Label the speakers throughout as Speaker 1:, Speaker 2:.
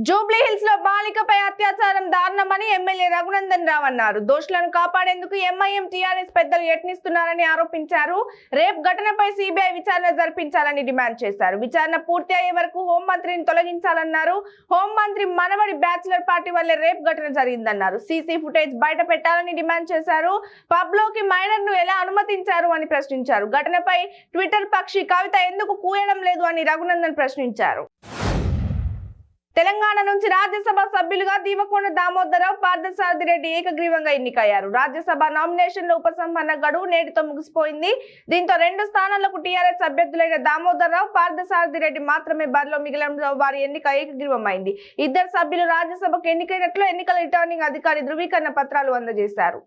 Speaker 1: Jubilee hills లో బాలికపై అత్యాచారం దారుణమని ఎమ్మెల్యే రఘునందన్ రావు అన్నారు. దోషులను కాపాడేందుకు ఎంఐఎం టీఆర్ఎస్ పెద్దలు యత్నిస్తున్నారని ఆరోపించారు. రేప్ ఘటనపై సిబిఐ విచారణ జరిపించాలని డిమాండ్ చేశారు. విచారణ పూర్తి అయ్యే వరకు హోంమంత్రిని తొలగించాలన్నారు. హోంమంత్రి మనవడి బ్యాచిలర్ పార్టీ వల్లే రేప్ ఘటన జరిగిందన్నారు. సీసీ ఫుటేజ్ బయట పెట్టాలని డిమాండ్ చేశారు. పబ్ లోకి మైనర్ ను ఎలా అనుమతించారు అని ప్రశ్నించారు. ఘటనపై ట్విట్టర్ పక్షి కవిత ఎందుకు కూయడం లేదు అని రఘునందన్ ప్రశ్నించారు. తెలంగాణ నుంచి రాజ్యసభ సభ్యులుగా దీవకొండ దామోదరరావు, పార్థసారథి రెడ్డి ఏకగ్రీవంగా ఎన్నికయ్యారు. రాజ్యసభ నామినేషన్ల ఉపసంహరణ గడువు నేటితో ముగిసిపోయింది. దీంతో 2 స్థానాలకు టీఆర్ఎస్ అభ్యర్థులైన దామోదరరావు, పార్థసారథి రెడ్డి మాత్రమే బరిలో మిగిలిన వారి ఎన్నిక ఏకగ్రీవమైంది. 2 సభ్యులు రాజ్యసభకు ఎన్నికైనట్లు ఎన్నికల రిటర్నింగ్ అధికారి ధృవీకరణ పత్రాలు అందజేశారు.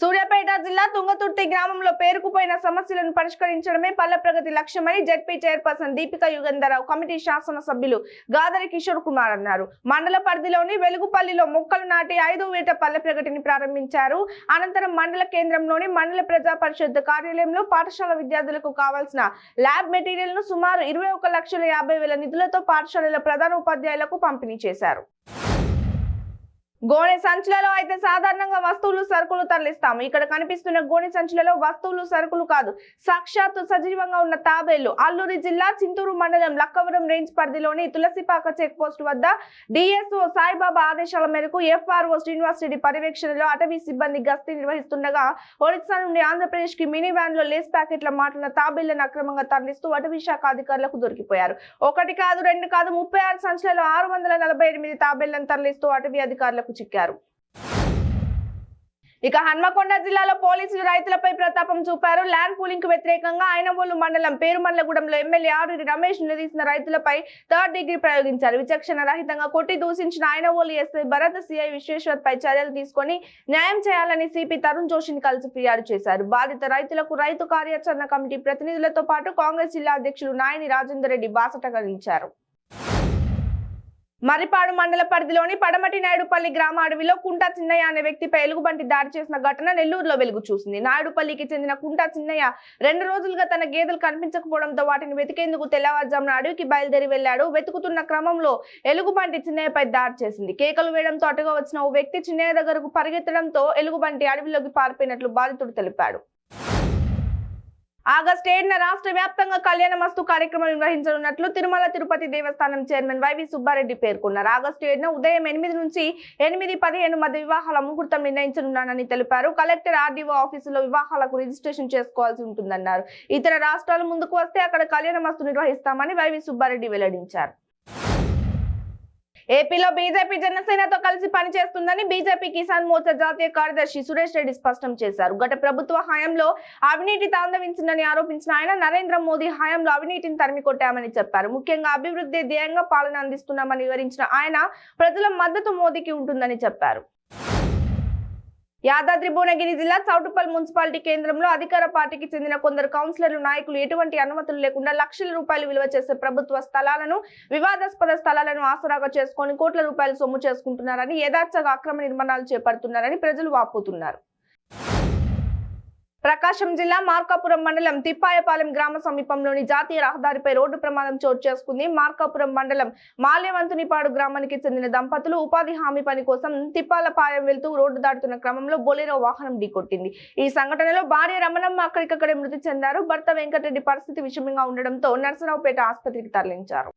Speaker 1: సూర్యాపేట జిల్లా తుంగతుర్తి గ్రామంలో పేరుకుపోయిన సమస్యలను పరిష్కరించడమే పల్లె ప్రగతి లక్ష్యమని ZP chairperson Deepika Yugandharao committee శాసన సభ్యులు గాదరి కిషోర్ కుమార్ అన్నారు. మండల పరిధిలోని వెలుగుపల్లిలో మొక్కలు నాటి 5వ విడత పల్లె ప్రగతిని ప్రారంభించారు. అనంతరం మండల కేంద్రంలోని మండల ప్రజా పరిషత్ కార్యాలయంలో పాఠశాల విద్యార్థులకు కావాల్సిన ల్యాబ్ మెటీరియల్ ను సుమారు 21,50,000 నిధులతో పాఠశాలల ప్రధాన ఉపాధ్యాయులకు పంపిణీ చేశారు. గోనె సంచులలో అయితే సాధారణంగా వస్తువులు సరుకులు తరలిస్తాము. ఇక్కడ కనిపిస్తున్న గోనె సంచులలో వస్తువులు సరుకులు కాదు, సాక్షాత్తు సజీవంగా ఉన్న తాబేళ్లు. అల్లూరి జిల్లా చింతూరు మండలం లక్కవరం రేంజ్ పరిధిలోని తులసిపాక చెక్ పోస్ట్ వద్ద డిఎస్ఓ సాయిబాబా ఆదేశాల మేరకు ఎఫ్ఆర్ఓ శ్రీనివాస్ రెడ్డి పర్యవేక్షణలో అటవీ సిబ్బంది గస్తీ నిర్వహిస్తుండగా ఒడిశా నుండి ఆంధ్రప్రదేశ్ కి మినీ వ్యాన్ లో లేస్ ప్యాకెట్ల మాటల తాబేళ్లను అక్రమంగా తరలిస్తూ అటవీ శాఖ అధికారులకు దొరికిపోయారు. 1 కాదు 2 కాదు 36 సంచులలో 648 తాబేళ్లను తరలిస్తూ అటవీ అధికారులకు చిక్కారు. ఇక హన్మకొండ జిల్లాలో పోలీసులు రైతులపై ప్రతాపం చూపారు. ల్యాండ్ పూలింగ్ కు వ్యతిరేకంగా ఆయనవోలు మండలం పేరుమల్లగూడెంలో ఎమ్మెల్యే ఆరూరి రమేష్ నిలదీసిన రైతులపై 3rd డిగ్రీ ప్రయోగించారు. విచక్షణ రహితంగా కొట్టి దూషించిన ఆయనవోలు ఎస్ఐ భరత్, సిఐ విశ్వేశ్వర్ పై చర్యలు తీసుకొని న్యాయం చేయాలని సిపి తరుణ్ జోషిని కలిసి ఫిర్యాదు చేశారు. బాధిత రైతులకు రైతు కార్యాచరణ కమిటీ ప్రతినిధులతో పాటు కాంగ్రెస్ జిల్లా అధ్యక్షులు నాయని రాజేందర్ రెడ్డి బాసట కలిగించారు. మర్రిపాడు మండల పరిధిలోని పడమటి నాయుడుపల్లి గ్రామ అడవిలో కుంటా చిన్నయ్య అనే వ్యక్తిపై ఎలుగుబంటి దాడి చేసిన ఘటన నెల్లూరులో వెలుగు చూసింది. నాయుడుపల్లికి చెందిన కుంటా చిన్నయ్య 2 రోజులుగా తన గేదెలు కనిపించకపోవడంతో వాటిని వెతికేందుకు తెల్లవారుజామున అడవికి బయలుదేరి వెళ్లాడు. వెతుకుతున్న క్రమంలో ఎలుగుబంటి చిన్నయ్యపై దాడి చేసింది. కేకలు వేయడంతో అటుగా వచ్చిన ఓ వ్యక్తి చిన్నయ్య దగ్గరకు పరిగెత్తడంతో ఎలుగుబంటి అడవిలోకి పారిపోయినట్లు బాధితుడు తెలిపాడు. ఆగస్టు 7న రాష్ట్ర వ్యాప్తంగా కళ్యాణమస్తు కార్యక్రమం నిర్వహించనున్నట్లు తిరుమల తిరుపతి దేవస్థానం చైర్మన్ వైవి సుబ్బారెడ్డి పేర్కొన్నారు. ఆగస్టు 7న ఉదయం 8 నుంచి 8:15 మధ్య వివాహాల ముహూర్తం నిర్ణయించనున్నానని తెలిపారు. కలెక్టర్, ఆర్డీఓ ఆఫీసులో వివాహాలకు రిజిస్ట్రేషన్ చేసుకోవాల్సి ఉంటుందన్నారు. ఇతర రాష్ట్రాలు ముందుకు వస్తే అక్కడ కళ్యాణమస్తు నిర్వహిస్తామని వైవి సుబ్బారెడ్డి వెల్లడించారు. ఏపీలో బీజేపీ జనసేనతో కలిసి పనిచేస్తుందని బీజేపీ కిసాన్ మోర్చా జాతీయ కార్యదర్శి సురేష్ రెడ్డి స్పష్టం చేశారు. గత ప్రభుత్వ హయాంలో అవినీతి తాండవించిందని ఆరోపించిన ఆయన నరేంద్ర మోదీ హయాంలో అవినీతిని తరిమికొట్టామని చెప్పారు. ముఖ్యంగా అభివృద్ధి ధ్యేయంగా పాలన అందిస్తున్నామని వివరించిన ఆయన ప్రజల మద్దతు మోదీకి ఉంటుందని చెప్పారు. యాదాద్రి భువనగిరి జిల్లా చౌటుప్పల్ మున్సిపాలిటీ కేంద్రంలో అధికార పార్టీకి చెందిన కొందరు కౌన్సిలర్లు, నాయకులు ఎటువంటి అనుమతులు లేకుండా లక్షల రూపాయలు విలువ చేసే ప్రభుత్వ స్థలాలను, వివాదాస్పద స్థలాలను ఆసరాగా చేసుకుని కోట్ల రూపాయలు సొమ్ము చేసుకుంటున్నారని, యథార్థంగా అక్రమ నిర్మాణాలు చేపడుతున్నారని ప్రజలు వాపోతున్నారు. ప్రకాశం జిల్లా మార్కాపురం మండలం తిప్పాయపాలెం గ్రామ సమీపంలోని జాతీయ రహదారిపై రోడ్డు ప్రమాదం చోటు చేసుకుంది. మార్కాపురం మండలం మాల్యవంతునిపాడు గ్రామానికి చెందిన దంపతులు ఉపాధి హామీ పని కోసం తిప్పాలపాలెం వెళ్తూ రోడ్డు దాటుతున్న క్రమంలో బొలెరో వాహనం ఢీకొట్టింది. ఈ సంఘటనలో భార్య రమణమ్మ అక్కడికక్కడే మృతి చెందారు. భర్త వెంకటరెడ్డి పరిస్థితి విషమంగా ఉండడంతో నర్సరావుపేట ఆసుపత్రికి తరలించారు.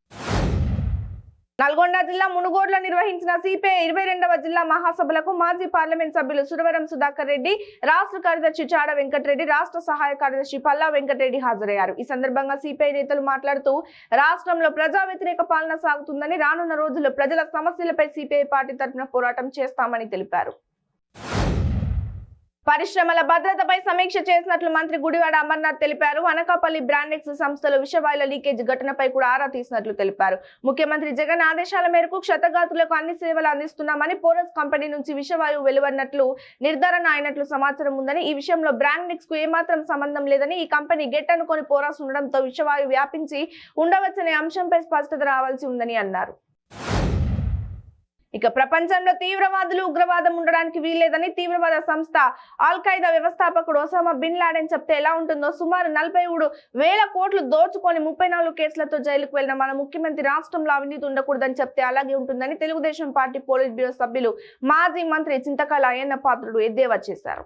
Speaker 1: నల్గొండ జిల్లా మునుగోడులో నిర్వహించిన సిపిఐ 22వ జిల్లా మహాసభలకు మాజీ పార్లమెంట్ సభ్యులు సురవరం సుధాకర్ రెడ్డి, రాష్ట్ర కార్యదర్శి చాడ వెంకటరెడ్డి, రాష్ట్ర సహాయ కార్యదర్శి పల్లా వెంకటరెడ్డి హాజరయ్యారు. ఈ సందర్భంగా సిపిఐ నేతలు మాట్లాడుతూ రాష్ట్రంలో ప్రజా వ్యతిరేక పాలన సాగుతుందని, రానున్న రోజుల్లో ప్రజల సమస్యలపై సిపిఐ పార్టీ తరఫున పోరాటం చేస్తామని తెలిపారు. పరిశ్రమల భద్రతపై సమీక్ష చేసినట్లు మంత్రి గుడివాడ అమర్నాథ్ తెలిపారు. అనకాపల్లి బ్రాండెక్స్ సంస్థలో విషవాయుల లీకేజ్ ఘటనపై కూడా ఆరా తీసినట్లు తెలిపారు. ముఖ్యమంత్రి జగన్ ఆదేశాల మేరకు క్షతగాతులకు అన్ని సేవలు అందిస్తున్నామని, పోరస్ కంపెనీ నుంచి విషవాయువు వెలువడినట్లు నిర్ధారణ అయినట్లు సమాచారం ఉందని, ఈ విషయంలో బ్రాండెక్స్ కు ఏమాత్రం సంబంధం లేదని, ఈ కంపెనీ గెట్ అనుకొని పోరాస్ ఉండడంతో విషవాయువు వ్యాపించి ఉండవచ్చనే అంశంపై స్పష్టత రావాల్సి ఉందని అన్నారు. ఇక ప్రపంచంలో తీవ్రవాదులు ఉగ్రవాదం ఉండడానికి వీల్లేదని తీవ్రవాద సంస్థ అల్ ఖైదా వ్యవస్థాపకుడు ఒసామా బిన్ లాడెన్ చెప్తే ఎలా ఉంటుందో సుమారు 43,000 కోట్లు దోచుకొని 34 కేసులతో జైలుకు వెళ్లిన మన ముఖ్యమంత్రి రాష్ట్రంలో అవినీతి ఉండకూడదని చెప్తే అలాగే ఉంటుందని తెలుగుదేశం పార్టీ పోలిట్ బ్యూరో సభ్యులు మాజీ మంత్రి చింతకాయల అయ్యన్న పాత్రుడు ఎద్దేవా చేశారు.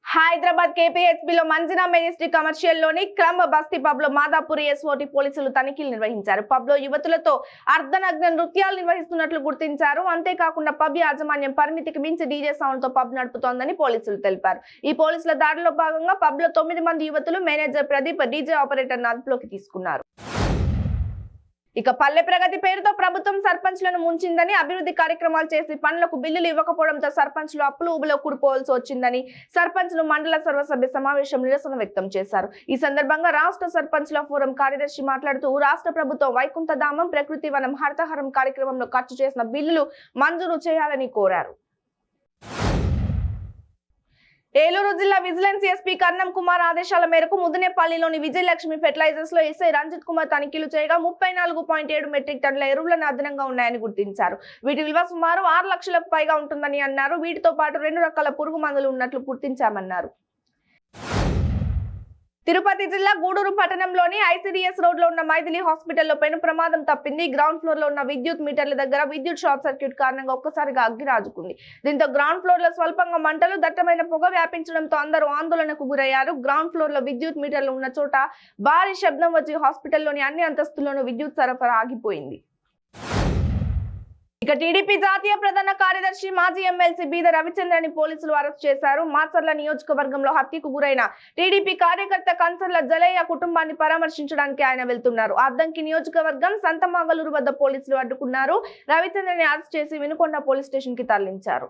Speaker 1: హైదరాబాద్ కేపీహెచ్బీలో మంజినా మెజెస్టిక్ కమర్షియల్ లోని క్రమ్ బస్తీ పబ్ లో మాదాపూర్ ఎస్ఓటి పోలీసులు తనిఖీలు నిర్వహించారు. పబ్ లో యువతులతో అర్ధనగ్న నృత్యాలు నిర్వహిస్తున్నట్లు గుర్తించారు. అంతేకాకుండా పబ్ యాజమాన్యం పరిమితికి మించి డీజే సౌండ్ తో పబ్ నడుపుతోందని పోలీసులు తెలిపారు. ఈ పోలీసుల దాడిలో భాగంగా పబ్ లో 9 మంది యువతులు, మేనేజర్ ప్రదీప్, డీజే ఆపరేటర్ ను అదుపులోకి తీసుకున్నారు. ఇక పల్లె ప్రగతి పేరుతో ప్రభుత్వం సర్పంచ్లను ముంచిందని, అభివృద్ధి కార్యక్రమాలు చేసి పనులకు బిల్లులు ఇవ్వకపోవడంతో సర్పంచ్లు అప్పులు ఊబిలో కూడిపోవాల్సి వచ్చిందని సర్పంచ్లు మండల సర్వసభ్య సమావేశం నిరసన వ్యక్తం చేశారు. ఈ సందర్భంగా రాష్ట్ర సర్పంచ్ల ఫోరం కార్యదర్శి మాట్లాడుతూ రాష్ట్ర ప్రభుత్వం వైకుంఠధామం, ప్రకృతి వనం, హరితహారం కార్యక్రమంలో ఖర్చు చేసిన బిల్లులు మంజూరు చేయాలని కోరారు. ఏలూరు జిల్లా విజిలెన్స్ ఎస్పీ కర్ణం కుమార్ ఆదేశాల మేరకు ముదినేపల్లిలోని విజయలక్ష్మి ఫెర్టిలైజర్స్ లో ఎస్ఐ రంజిత్ కుమార్ తనిఖీలు చేయగా 34.7 మెట్రిక్ టన్నుల ఎరువులను అదనంగా ఉన్నాయని గుర్తించారు. వీటి విలువ సుమారు 6 లక్షలకు పైగా ఉంటుందని అన్నారు. వీటితో పాటు 2 రకాల పురుగు మందులు ఉన్నట్లు గుర్తించామన్నారు. తిరుపతి జిల్లా గూడూరు పట్టణంలోని ఐసిడిఎస్ రోడ్ లో ఉన్న మైథిలి హాస్పిటల్లో పెను ప్రమాదం తప్పింది. గ్రౌండ్ ఫ్లోర్ లో ఉన్న విద్యుత్ మీటర్ల దగ్గర విద్యుత్ షార్ట్ సర్క్యూట్ కారణంగా ఒక్కసారిగా అగ్గి రాజుకుంది. దీంతో గ్రౌండ్ ఫ్లోర్ లో స్వల్పంగా మంటలు, దట్టమైన పొగ వ్యాపించడంతో అందరూ ఆందోళనకు గురయ్యారు. గ్రౌండ్ ఫ్లోర్ లో విద్యుత్ మీటర్లు ఉన్న చోట భారీ శబ్దం వచ్చి హాస్పిటల్లోని అన్ని అంతస్తుల్లోనూ విద్యుత్ సరఫరా ఆగిపోయింది. ఇక టీడీపీ జాతీయ ప్రధాన కార్యదర్శి మాజీ ఎమ్మెల్సీ బీద రవిచంద్రని పోలీసులు అరెస్ట్ చేశారు. మాచర్ల నియోజకవర్గంలో హత్యకు గురైన టీడీపీ కార్యకర్త కన్సర్ల జలయ్య కుటుంబాన్ని పరామర్శించడానికి ఆయన వెళ్తున్నారు. అద్దంకి నియోజకవర్గం సంతమాగలూరు వద్ద పోలీసులు అడ్డుకున్నారు. రవిచంద్రని అరెస్ట్ చేసి వినుకొండ పోలీస్ స్టేషన్ కి తరలించారు.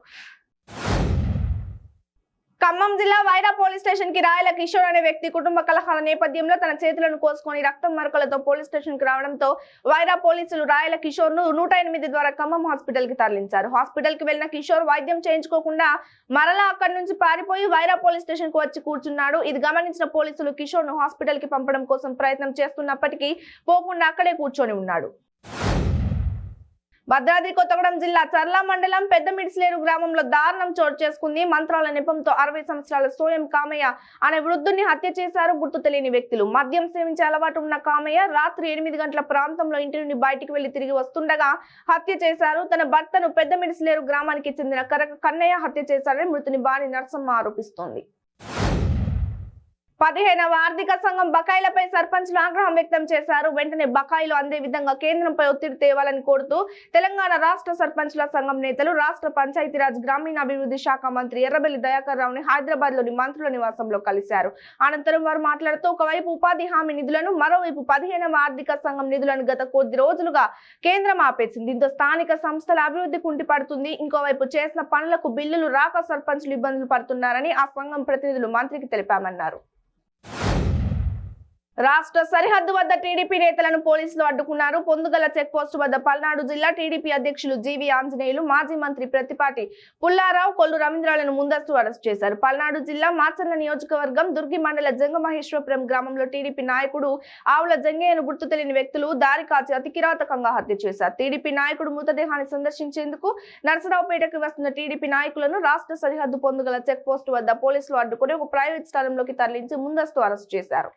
Speaker 1: ఖమ్మం జిల్లా వైరా పోలీస్ స్టేషన్ కి రాయల కిషోర్ అనే వ్యక్తి కుటుంబ కలహాల నేపథ్యంలో తన చేతులను కోసుకొని రక్తం మరకలతో పోలీస్ స్టేషన్ కి రావడంతో వైరా పోలీసులు రాయల కిషోర్ ను 108 ద్వారా ఖమ్మం హాస్పిటల్ కి తరలించారు. హాస్పిటల్ కి వెళ్లిన కిషోర్ వైద్యం చేయించుకోకుండా మరలా అక్కడి నుంచి పారిపోయి వైరా పోలీస్ స్టేషన్ కు వచ్చి కూర్చున్నాడు. ఇది గమనించిన పోలీసులు కిషోర్ ను హాస్పిటల్ కి పంపడం కోసం ప్రయత్నం చేస్తున్నప్పటికీ పోకుండా అక్కడే కూర్చొని ఉన్నాడు. భద్రాద్రి కొత్తగూడెం జిల్లా చర్ల మండలం పెద్ద మిడిసిలేరు గ్రామంలో దారుణం చోటు చేసుకుంది. మంత్రాల నెపంతో 60 సంవత్సరాల సోయం కామయ్య అనే వృద్ధుడిని హత్య చేశారు గుర్తు తెలియని వ్యక్తులు. మద్యం సేవించే అలవాటు ఉన్న కామయ్య రాత్రి 8 గంటల ప్రాంతంలో ఇంటి నుండి బయటికి వెళ్లి తిరిగి వస్తుండగా హత్య చేశారు. తన భర్తను పెద్ద మిడిసిలేరు గ్రామానికి చెందిన కన్నయ్య హత్య చేశారని మృతుని భార్య నరసమ్మ ఆరోపిస్తోంది. 15వ ఆర్థిక సంఘం బకాయిలపై సర్పంచ్లు ఆగ్రహం వ్యక్తం చేశారు. వెంటనే బకాయిలు అందే విధంగా కేంద్రంపై ఒత్తిడి తేవాలని కోరుతూ తెలంగాణ రాష్ట్ర సర్పంచ్ల సంఘం నేతలు రాష్ట్ర పంచాయతీరాజ్ గ్రామీణాభివృద్ధి శాఖ మంత్రి ఎర్రబెల్లి దయాకర్ రావుని హైదరాబాద్ లోని మంత్రుల నివాసంలో కలిశారు. అనంతరం వారు మాట్లాడుతూ ఒకవైపు ఉపాధి హామీ నిధులను, మరోవైపు 15వ ఆర్థిక సంఘం నిధులను గత కొద్ది రోజులుగా కేంద్రం ఆపేసింది. దీంతో స్థానిక సంస్థల అభివృద్ధి కుంటిపడుతుంది. ఇంకోవైపు చేసిన పనులకు బిల్లులు రాక సర్పంచ్లు ఇబ్బందులు పడుతున్నారని ఆ సంఘం ప్రతినిధులు మంత్రికి తెలిపామన్నారు. రాష్ట్ర సరిహద్దు వద్ద టీడీపీ నేతలను పోలీసులు అడ్డుకున్నారు. పొందుగల చెక్ పోస్ట్ వద్ద పల్నాడు జిల్లా టీడీపీ అధ్యక్షులు జీవి ఆంజనేయులు, మాజీ మంత్రి ప్రతిపాటి పుల్లారావు, కొల్లు రవీంద్రాలను ముందస్తు అరెస్ట్ చేశారు. పల్నాడు జిల్లా మాచర్ల నియోజకవర్గం దుర్గి మండల జంగమహేశ్వరపురం గ్రామంలో టీడీపీ నాయకుడు ఆవుల జంగయ్యను గుర్తు తెలియని వ్యక్తులు దారి కాచి అతి కిరాతకంగా హత్య చేశారు. టీడీపీ నాయకుడు మృతదేహాన్ని సందర్శించేందుకు నరసరావుపేటకు వస్తున్న టీడీపీ నాయకులను రాష్ట్ర సరిహద్దు పొందుగల చెక్ పోస్ట్ వద్ద పోలీసులు అడ్డుకుని ఒక ప్రైవేట్ స్థలంలోకి తరలించి ముందస్తు అరెస్ట్ చేశారు.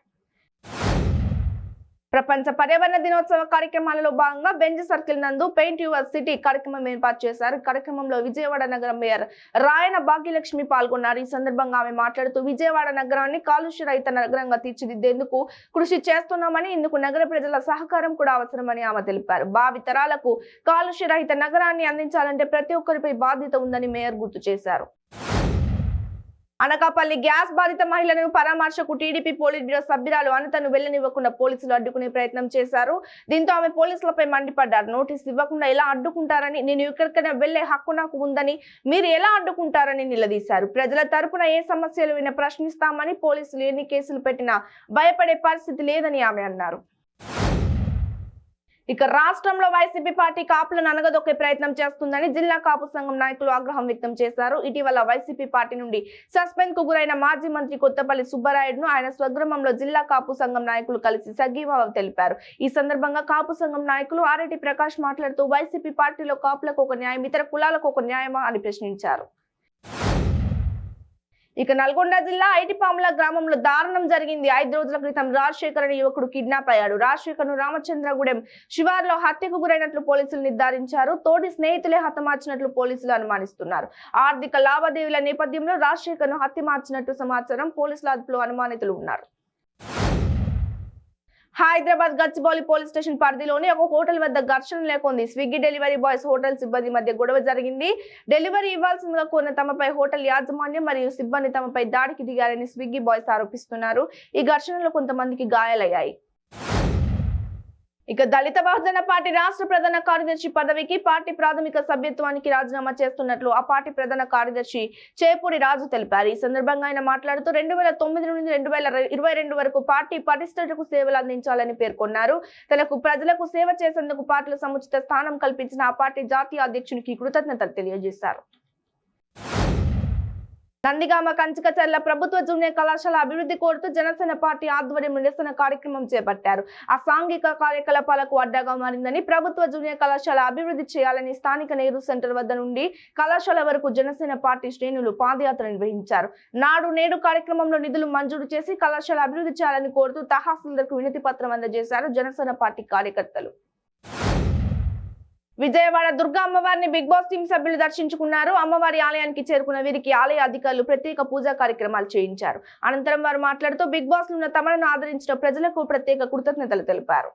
Speaker 1: ప్రపంచ పర్యావరణ దినోత్సవ కార్యక్రమాలలో భాగంగా బెంజ్ సర్కిల్ నందు పెయింట్ యువర్ సిటీ కార్యక్రమం ఏర్పాటు చేశారు. కార్యక్రమంలో విజయవాడ నగర మేయర్ రాయన భాగ్యలక్ష్మి పాల్గొన్నారు. ఈ సందర్భంగా ఆమె మాట్లాడుతూ విజయవాడ నగరాన్ని కాలుష్య రహిత నగరంగా తీర్చిదిద్దేందుకు కృషి చేస్తున్నామని, ఇందుకు నగర ప్రజల సహకారం కూడా అవసరమని ఆమె తెలిపారు. భావి తరాలకు కాలుష్య రహిత నగరాన్ని అందించాలంటే ప్రతి ఒక్కరిపై బాధ్యత ఉందని మేయర్ గుర్తు చేశారు. అనకాపల్లి గ్యాస్ బాధిత మహిళలను పరామర్శకు టీడీపీ పోలిట్ బ్యూరో సభ్యురాలు అనితను వెళ్లనివ్వకుండా పోలీసులు అడ్డుకునే ప్రయత్నం చేశారు. దీంతో ఆమె పోలీసులపై మండిపడ్డారు. నోటీస్ ఇవ్వకుండా ఎలా అడ్డుకుంటారని, నేను ఎక్కడికైనా వెళ్లే హక్కు నాకు ఉందని మీరు ఎలా అడ్డుకుంటారని నిలదీశారు. ప్రజల తరపున ఏ సమస్యలు వినా ప్రశ్నిస్తామని, పోలీసులు ఎన్ని కేసులు పెట్టినా భయపడే పరిస్థితి లేదని ఆమె అన్నారు. ఇక రాష్ట్రంలో వైసీపీ పార్టీ కాపులను అనగదొక్కే ప్రయత్నం చేస్తుందని జిల్లా కాపు సంఘం నాయకులు ఆగ్రహం వ్యక్తం చేశారు. ఇటీవల వైసీపీ పార్టీ నుండి సస్పెండ్ కు గురైన మాజీ మంత్రి కొత్తపల్లి సుబ్బరాయుడును ఆయన స్వగ్రామంలో జిల్లా కాపు సంఘం నాయకులు కలిసి సంఘీభావం తెలిపారు. ఈ సందర్భంగా కాపు సంఘం నాయకులు ఆర్ఎటి ప్రకాష్ మాట్లాడుతూ వైసీపీ పార్టీలో కాపులకు ఒక న్యాయం, ఇతర కులాలకు ఒక న్యాయమా అని ప్రశ్నించారు. ఇక నల్గొండ జిల్లా ఐటిపాముల గ్రామంలో దారుణం జరిగింది. 5 రోజుల క్రితం రాజశేఖర్ అనే యువకుడు కిడ్నాప్ అయ్యాడు. రాజశేఖర్ ను రామచంద్రగూడెం శివార్లో హత్యకు గురైనట్లు పోలీసులు నిర్ధారించారు. తోటి స్నేహితులే హతమార్చినట్లు పోలీసులు అనుమానిస్తున్నారు. ఆర్థిక లావాదేవీల నేపథ్యంలో రాజశేఖర్ ను హత్యమార్చినట్టు సమాచారం. పోలీసుల అదుపులో అనుమానితులు ఉన్నారు. హైదరాబాద్ గచ్చిబౌలి పోలీస్ స్టేషన్ పరిధిలోని ఒక హోటల్ వద్ద ఘర్షణ నెలకొంది. స్విగ్గీ డెలివరీ బాయ్స్ హోటల్ సిబ్బంది మధ్య గొడవ జరిగింది. డెలివరీ ఇవ్వాల్సిందిగా కోరిన తమపై హోటల్ యాజమాన్యం మరియు సిబ్బంది తమపై దాడికి దిగారని స్విగ్గీ బాయ్స్ ఆరోపిస్తున్నారు. ఈ ఘర్షణలో కొంతమందికి గాయాలయ్యాయి. ఇక దళిత బహుజన పార్టీ రాష్ట్ర ప్రధాన కార్యదర్శి పదవికి పార్టీ ప్రాథమిక సభ్యత్వానికి రాజీనామా చేస్తున్నట్లు ఆ పార్టీ ప్రధాన కార్యదర్శి చేపూడి రాజు తెలిపారు. ఈ సందర్భంగా ఆయన మాట్లాడుతూ 2009 నుండి 2022 వరకు పార్టీ పటిష్టతకు సేవలు అందించాలని పేర్కొన్నారు. తనకు ప్రజలకు సేవ చేసేందుకు పార్టీలో సముచిత స్థానం కల్పించిన ఆ పార్టీ జాతీయ అధ్యక్షునికి కృతజ్ఞతలు తెలియజేశారు. నందిగామ కంచికచర్ల ప్రభుత్వ జూనియర్ కళాశాల అభివృద్ధి కోరుతూ జనసేన పార్టీ ఆధ్వర్యం నిరసన కార్యక్రమం చేపట్టారు. అసాంఘిక కార్యకలాపాలకు అడ్డాగా మారిందని, ప్రభుత్వ జూనియర్ కళాశాల అభివృద్ధి చేయాలని స్థానిక నెహ్రూ సెంటర్ వద్ద నుండి కళాశాల వరకు జనసేన పార్టీ శ్రేణులు పాదయాత్ర నిర్వహించారు. నాడు నేడు కార్యక్రమంలో నిధులు మంజూరు చేసి కళాశాల అభివృద్ధి చేయాలని కోరుతూ తహసీల్దార్కు వినతి పత్రం అందజేశారు జనసేన పార్టీ కార్యకర్తలు. విజయవాడ దుర్గా అమ్మవారిని బిగ్ బాస్ టీం సభ్యులు దర్శించుకున్నారు. అమ్మవారి ఆలయానికి చేరుకున్న వీరికి ఆలయ అధికారులు ప్రత్యేక పూజా కార్యక్రమాలు చేయించారు. అనంతరం వారు మాట్లాడుతూ బిగ్ బాస్ లో ఉన్న తమను ఆదరించిన ప్రజలకు ప్రత్యేక కృతజ్ఞతలు తెలిపారు.